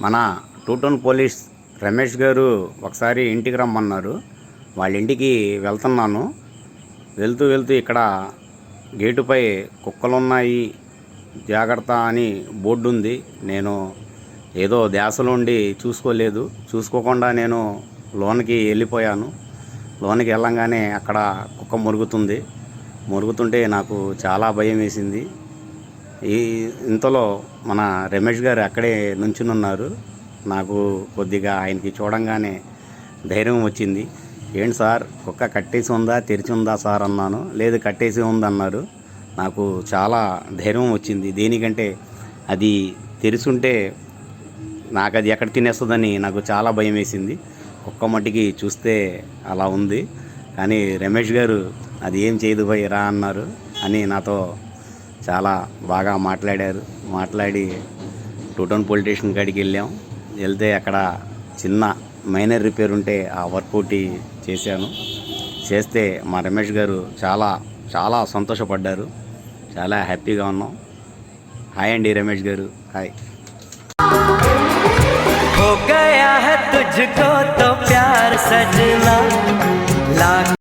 మన two town police Ramesh గారు ఒకసారి ఇంటికి రమ్మన్నారు. వాళ్ళ ఇంటికి వెళ్తున్నాను. వెళ్తూ వెళ్తూ ఇక్కడ గేటుపై కుక్కలున్నాయి జాగ్రత్త అని బోర్డు ఉంది. నేను ఏదో ధ్యాసలో ఉండి చూసుకోకుండా నేను లోనికి వెళ్ళిపోయాను. లోనికి వెళ్ళంగానే అక్కడ కుక్క మురుగుతుంటే నాకు చాలా భయం వేసింది. ఇంతలో మన రమేష్ గారు అక్కడే నుంచుని ఉన్నారు. నాకు కొద్దిగా ఆయనకి చూడంగానే ధైర్యం వచ్చింది. ఏంటి సార్, కుక్క కట్టేసి ఉందా తెరిచి ఉందా సార్ అన్నాను. లేదు, కట్టేసి ఉందన్నారు. నాకు చాలా ధైర్యం వచ్చింది. దేనికంటే అది తెరిచుంటే నాకు అది ఎక్కడ తినేస్తుందని నాకు చాలా భయం వేసింది. కుక్క మట్టికి చూస్తే అలా ఉంది. కానీ రమేష్ గారు అది ఏం చేయదు భయ్ రా అన్నారు అని నాతో చాలా బాగా మాట్లాడి టూటౌన్ పోలీస్ స్టేషన్ కాడికి వెళ్తే అక్కడ చిన్న మైనర్ రిపేర్ ఉంటే ఆ వర్క్ ఒకటి చేస్తే మా రమేష్ గారు చాలా చాలా సంతోషపడ్డారు. చాలా హ్యాపీగా ఉన్నాం. హాయ్ అండి రమేష్ గారు, హాయ్. हो गया है तुझको तो प्यार सजना।